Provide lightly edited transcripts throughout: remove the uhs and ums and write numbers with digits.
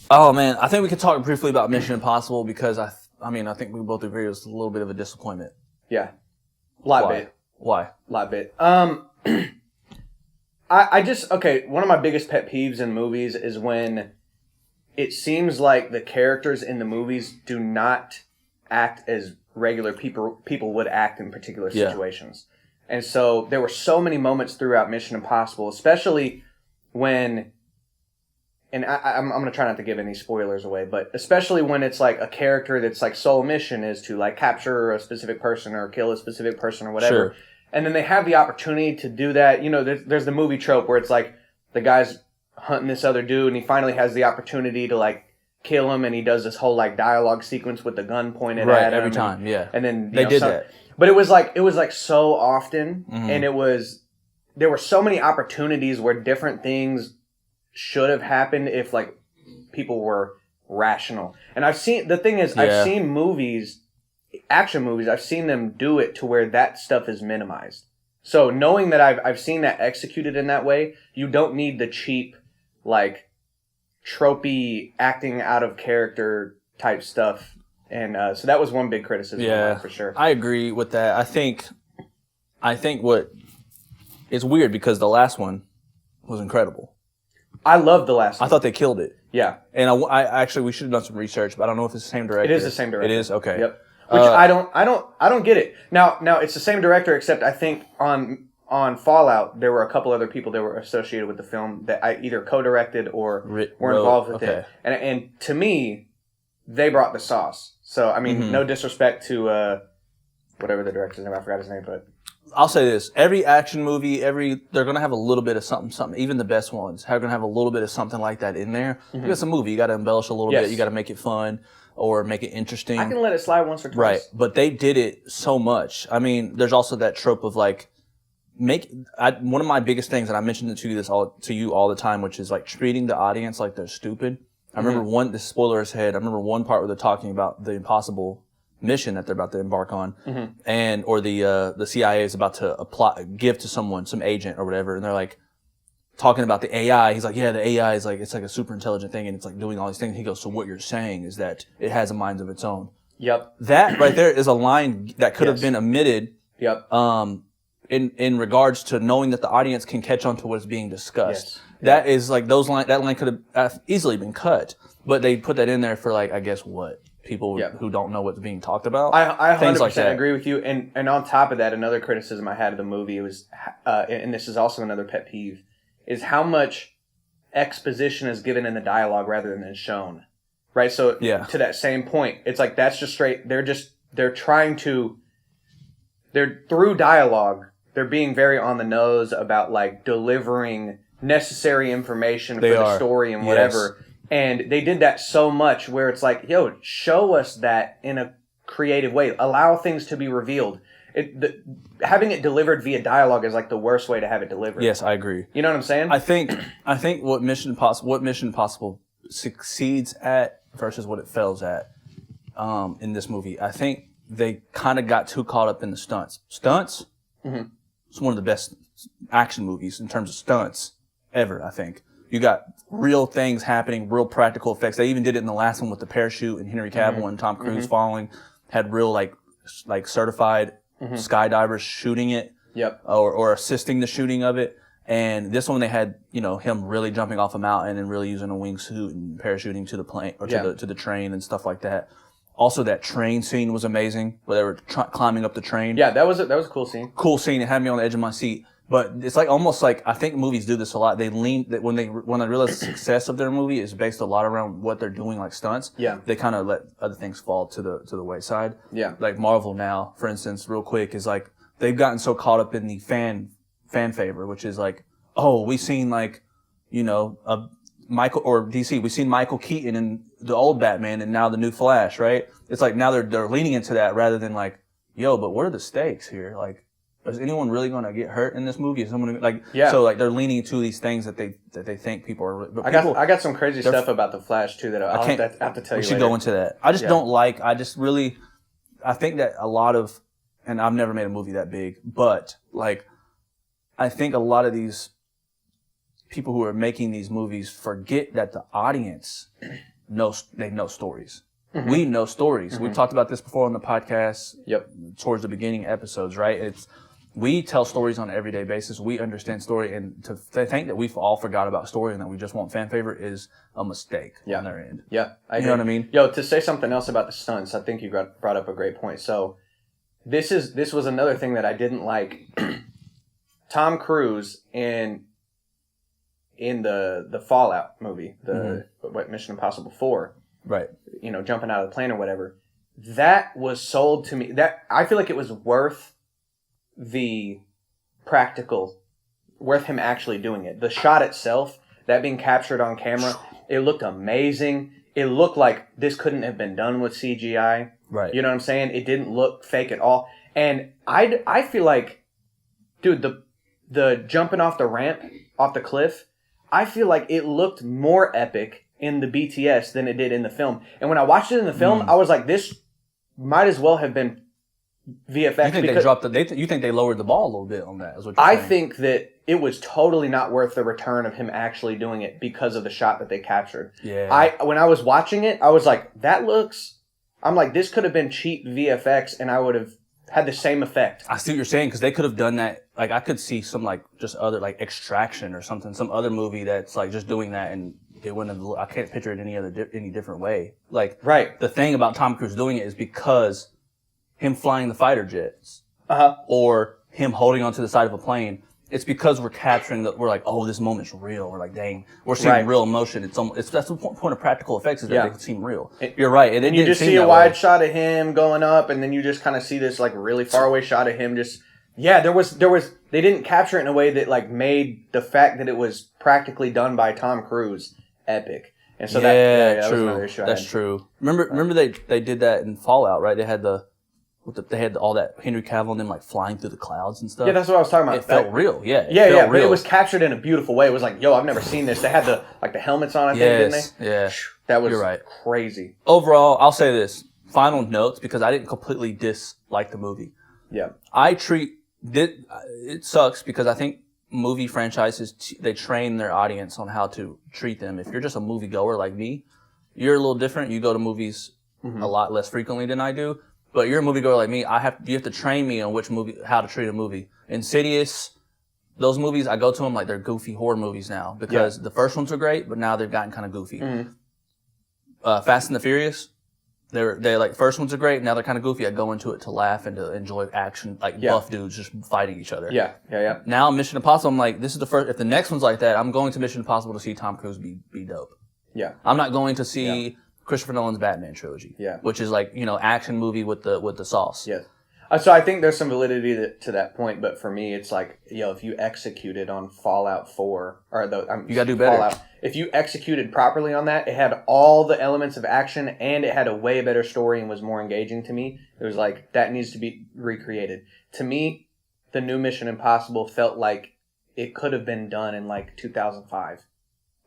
Oh man, I think we could talk briefly about Mission Impossible because I mean, I think we both agree it was a little bit of a disappointment. Yeah. Why? Lot bit. Okay, one of my biggest pet peeves in movies is when it seems like the characters in the movies do not act as regular people would act in particular situations. And so there were so many moments throughout Mission Impossible, especially when, and I'm going to try not to give any spoilers away, but especially when it's like a character that's like sole mission is to like capture a specific person or kill a specific person or whatever. Sure. And then they have the opportunity to do that. You know, there's the movie trope where it's like the guy's hunting this other dude and he finally has the opportunity to like kill him and he does this whole like dialogue sequence with the gun pointed at him. Every time, yeah. And then they did that. But it was like so often, and there were so many opportunities where different things should have happened if like people were rational. And I've seen movies, action movies, I've seen them do it to where that stuff is minimized. So knowing that I've seen that executed in that way, you don't need the cheap like tropey acting out of character type stuff. And so that was one big criticism of mine, for sure. I agree with that. I think what it's weird because the last one was incredible. I loved the last one. I thought they killed it. Yeah. And I actually we should have done some research, but I don't know if it's the same director. It is the same director. It is? Okay. Yep. Which I don't get it. Now it's the same director, except I think on Fallout there were a couple other people that were associated with the film that I either co-directed or were involved with it. And to me, they brought the sauce. So, I mean, no disrespect to whatever the director's name, I forgot his name, but... I'll say this. Every action movie, they're going to have a little bit of something. Even the best ones are going to have a little bit of something like that in there. Because it's a movie. You got to embellish a little bit. You got to make it fun or make it interesting. I can let it slide once or twice. Right. But they did it so much. I mean, there's also that trope of like... one of my biggest things, and I mentioned it to you all the time, which is like treating the audience like they're stupid. I remember this spoiler ahead. I remember one part where they're talking about the impossible mission that they're about to embark on, or the CIA is about to give to someone, some agent or whatever, and they're like talking about the AI. He's like, yeah, the AI is like, it's like a super intelligent thing, and it's like doing all these things. He goes, so what you're saying is that it has a mind of its own. Yep. That right there is a line that could have been omitted. Yep. In regards to knowing that the audience can catch on to what's being discussed. Yes. That is like that line could have easily been cut, but they put that in there for like, I guess what? People who don't know what's being talked about. I 100% agree with you. And on top of that, another criticism I had of the movie was, and this is also another pet peeve, is how much exposition is given in the dialogue rather than shown. Right? So to that same point, it's like that's just straight, they're through dialogue, they're being very on the nose about like delivering necessary information for the story and whatever. Yes. And they did that so much where it's like, yo, show us that in a creative way. Allow things to be revealed. Having it delivered via dialogue is like the worst way to have it delivered. Yes, I agree. You know what I'm saying? I think what Mission Impossible succeeds at versus what it fails at in this movie. I think they kind of got too caught up in the stunts. Stunts? It's one of the best action movies in terms of stunts ever, I think. You got real things happening, real practical effects. They even did it in the last one with the parachute and Henry Cavill and Tom Cruise falling. Had real like certified skydivers shooting it, or assisting the shooting of it. And this one they had, him really jumping off a mountain and really using a wingsuit and parachuting to the plane or to the train and stuff like that. Also, that train scene was amazing, where they were climbing up the train. Yeah, that was a cool scene. Cool scene. It had me on the edge of my seat. But it's like almost like I think movies do this a lot. They lean that when they realize the success of their movie is based a lot around what they're doing, like stunts. Yeah. They kind of let other things fall to the wayside. Yeah. Like Marvel now, for instance, real quick, is like they've gotten so caught up in the fan favor, which is like, oh, we've seen like, Michael or DC, we've seen Michael Keaton in the old Batman and now the new Flash, right? It's like now they're leaning into that rather than like, yo, but what are the stakes here? Like, is anyone really going to get hurt in this movie? Is someone so like they're leaning to these things that they think people are. But I got some crazy stuff about the Flash too that I have to tell you. We should go into that. I just don't like. I think that a lot of, and I've never made a movie that big, but like, I think a lot of these people who are making these movies forget that the audience know stories. Mm-hmm. We know stories. Mm-hmm. We've talked about this before on the podcast. Yep. Towards the beginning episodes, right? We tell stories on an everyday basis. We understand story, and to think that we've all forgot about story and that we just want fan favorite is a mistake on their end. Yeah, I agree. You know what I mean? Yo, to say something else about the stunts, I think you brought up a great point. So this was another thing that I didn't like. Tom Cruise in the Fallout movie, what Mission Impossible 4, right? You know, jumping out of the plane or whatever. That was sold to me. That I feel like it was worth the practical, worth him actually doing it. The shot itself, that being captured on camera, it looked amazing. It looked like this couldn't have been done with CGI. Right. You know what I'm saying? It didn't look fake at all. And I feel like, dude, the jumping off the ramp, off the cliff, I feel like it looked more epic in the BTS than it did in the film. And when I watched it in the film, I was like, this might as well have been VFX. You think they lowered the ball a little bit on that? Is what you're I saying. think that it was totally not worth the return of him actually doing it because of the shot that they captured. Yeah. When I was watching it, I was like, I'm like, this could have been cheap VFX and I would have had the same effect. I see what you're saying, because they could have done that. Like, I could see some, like, just other, like, Extraction or something, some other movie that's, like, just doing that, and it wouldn't have, I can't picture it any different way. Like, right. The thing about Tom Cruise doing it is because him flying the fighter jets, or him holding onto the side of a plane, it's because we're capturing we're like, oh, this moment's real. We're like, dang, we're seeing real emotion. That's the point of practical effects, is that they can seem real. You're right. You just see a wide shot of him going up, and then you just kind of see this, like, really far away shot of him just, there was, they didn't capture it in a way that, like, made the fact that it was practically done by Tom Cruise epic. And so that was another issue. That's true. Remember they did that in Fallout, right? They had they had all that Henry Cavill and them, like, flying through the clouds and stuff. Yeah, that's what I was talking about. It felt real. Yeah. But it was captured in a beautiful way. It was like, yo, I've never seen this. They had the helmets on, I think, didn't they? Yeah. That was You're right. Crazy. Overall, I'll say this. Final notes, because I didn't completely dislike the movie. Yeah. It sucks because I think movie franchises, they train their audience on how to treat them. If you're just a moviegoer like me, you're a little different. You go to movies a lot less frequently than I do. But you're a moviegoer like me. You have to train me on how to treat a movie. Insidious, those movies, I go to them like they're goofy horror movies now, because the first ones were great, but now they've gotten kind of goofy. Fast and the Furious, they're like, first ones are great, now they're kind of goofy. I go into it to laugh and to enjoy action, like buff dudes just fighting each other. Yeah. Now Mission Impossible, I'm like, this is the first. If the next one's like that, I'm going to Mission Impossible to see Tom Cruise be dope. Yeah. I'm not going to see Christopher Nolan's Batman trilogy. Yeah. Which is like, action movie with the sauce. Yes. So I think there's some validity to that point, but for me, it's like, if you executed on Fallout 4, you gotta do better. Fallout, if you executed properly on that, it had all the elements of action, and it had a way better story and was more engaging to me. It was like, that needs to be recreated. To me, the new Mission Impossible felt like it could have been done in like 2005.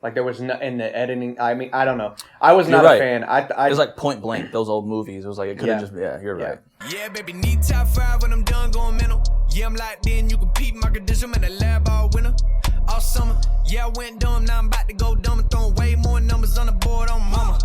Like, there was in the editing. I mean, I don't know. I was not a fan. It was like Point Blank, those old movies. It was like, it could have just, you're right. Yeah, baby, need top 5 when I'm done going mental. Yeah, I'm locked in, you can peep my condition, in the lab all winter, all summer. Yeah, I went dumb, now I'm about to go dumb and throwing way more numbers on the board on mama.